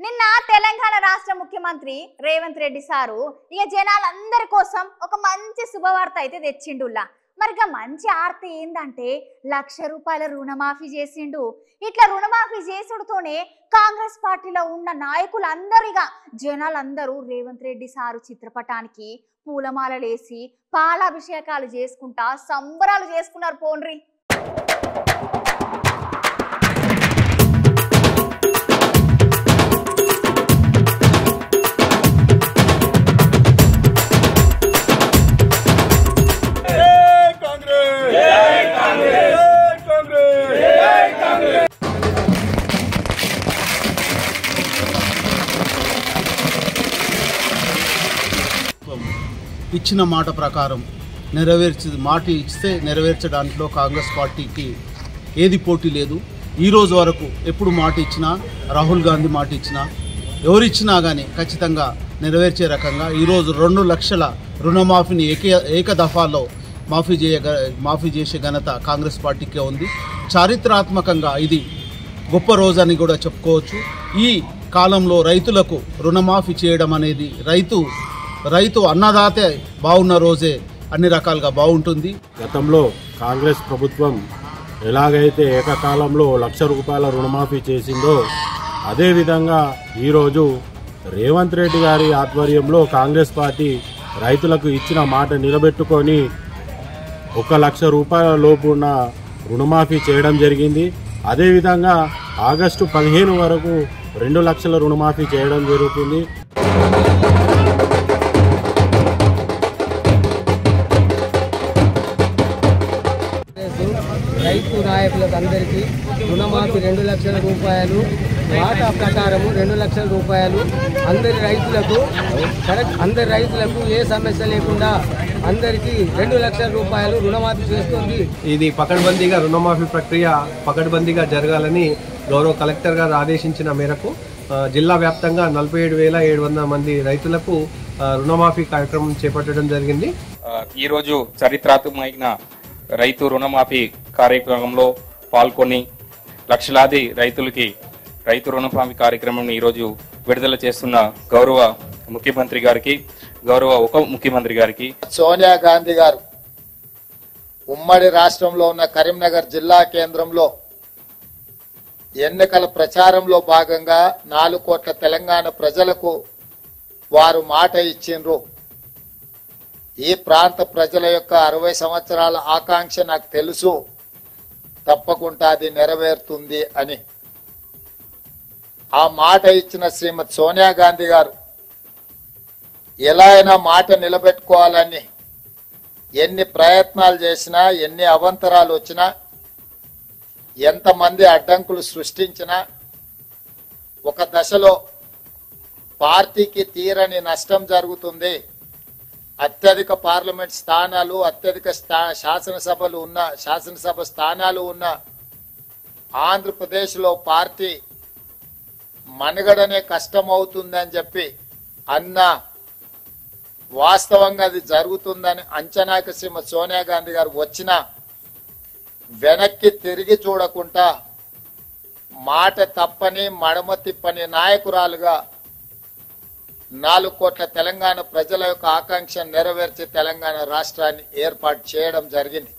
నిన్న తెలంగాణ రాష్ట్ర ముఖ్యమంత్రి రేవంత్ రెడ్డి సారు జనాలందరి కోసం ఒక మంచి శుభవార్త అయితే తెచ్చిండుల్లా. మరిగా మంచి ఆర్తి ఏందంటే ₹1,00,000 రుణమాఫీ చేసిండు. ఇట్లా రుణమాఫీ చేసుడుతోనే కాంగ్రెస్ పార్టీలో ఉన్న నాయకులందరిగా జనాలందరూ రేవంత్ రెడ్డి సారు చిత్రపటానికి పూలమాలలేసి పాలాభిషేకాలు చేసుకుంటా సంబరాలు చేసుకున్నారు పోన్రి. ఇచ్చిన మాట ప్రకారం మాట ఇస్తే నెరవేర్చడానిలో కాంగ్రెస్ పార్టీకి ఏది పోటీ లేదు. ఈరోజు వరకు ఎప్పుడు మాట ఇచ్చినా, రాహుల్ గాంధీ మాట ఇచ్చినా, ఎవరిచ్చినా కానీ ఖచ్చితంగా నెరవేర్చే రకంగా ఈరోజు 2 లక్షల రుణమాఫీని ఏక దఫాలో మాఫీ చేసే ఘనత కాంగ్రెస్ పార్టీకే ఉంది. చారిత్రాత్మకంగా ఇది గొప్ప రోజు అని కూడా చెప్పుకోవచ్చు. ఈ కాలంలో రైతులకు రుణమాఫీ చేయడం అనేది రైతు అన్నదాతే బాగున్న రోజే అన్ని రకాలుగా బాగుంటుంది. గతంలో కాంగ్రెస్ ప్రభుత్వం ఎలాగైతే ఏకకాలంలో ₹1,00,000 రుణమాఫీ చేసిందో అదేవిధంగా ఈరోజు రేవంత్ రెడ్డి గారి ఆధ్వర్యంలో కాంగ్రెస్ పార్టీ రైతులకు ఇచ్చిన మాట నిలబెట్టుకొని ₹1,00,000 లోపు ఉన్న రుణమాఫీ చేయడం జరిగింది. అదేవిధంగా ఆగస్టు 15 వరకు 2 లక్షల రుణమాఫీ చేయడం జరుగుతుంది. రైతు నాయకులకు అందరికీ రుణమాఫీ ₹2,00,000 మాట ప్రకారము ₹2,00,000 అందరి రైతులకు ఏ సమస్య లేకుండా అందరికీ ₹2,00,000 రుణమాఫీ చేస్తుంది. ఇది పకడ్బందీగా రుణమాఫీ ప్రక్రియ పకడ్బందీగా జరగాలని గౌరవ కలెక్టర్ గారు ఆదేశించిన మేరకు జిల్లా వ్యాప్తంగా 47,700 మంది రైతులకు రుణమాఫీ కార్యక్రమం చేపట్టడం జరిగింది. ఈరోజు చరిత్రాత్మకమైన రైతు రుణమాఫీ కార్యక్రమంలో పాల్గొని లక్షలాది రైతులకి రైతు రుణమాఫీ కార్యక్రమం ఈరోజు విడుదల చేస్తున్న గౌరవ ముఖ్యమంత్రి గారికి, గౌరవ ఉప ముఖ్యమంత్రి గారికి, సోనియా గాంధీ గారు ఉమ్మడి రాష్ట్రంలో ఉన్న కరీంనగర్ జిల్లా కేంద్రంలో ఎన్నికల ప్రచారంలో భాగంగా 4 కోట్ల తెలంగాణ ప్రజలకు వారు మాట ఇచ్చిండ్రు. ఈ ప్రాంత ప్రజల యొక్క 60 సంవత్సరాల ఆకాంక్ష నాకు తెలుసు, తప్పకుండా అది నెరవేరుతుంది అని ఆ మాట ఇచ్చిన శ్రీమతి సోనియా గాంధీ గారు ఎలా అయినా మాట నిలబెట్టుకోవాలని ఎన్ని ప్రయత్నాలు చేసినా, ఎన్ని అవాంతరాలు వచ్చినా, ఎంతమంది అడ్డంకులు సృష్టించినా ఒక దశలో పార్టీకి తీరని నష్టం జరుగుతుంది. అత్యధిక పార్లమెంట్ స్థానాలు, అత్యధిక శాసనసభ స్థానాలు ఉన్న ఆంధ్రప్రదేశ్లో పార్టీ మనుగడనే కష్టమవుతుందని చెప్పి వాస్తవంగా అది జరుగుతుందని అంచనాకి శ్రీమతి సోనియా గాంధీ గారు వచ్చినా వెనక్కి తిరిగి చూడకుండా మాట తప్పని మడమ తిప్పని నాయకురాలుగా 4 కోట్ల తెలంగాణ ప్రజల యొక్క ఆకాంక్ష నెరవేర్చి తెలంగాణ రాష్ట్రాన్ని ఏర్పాటు చేయడం జరిగింది.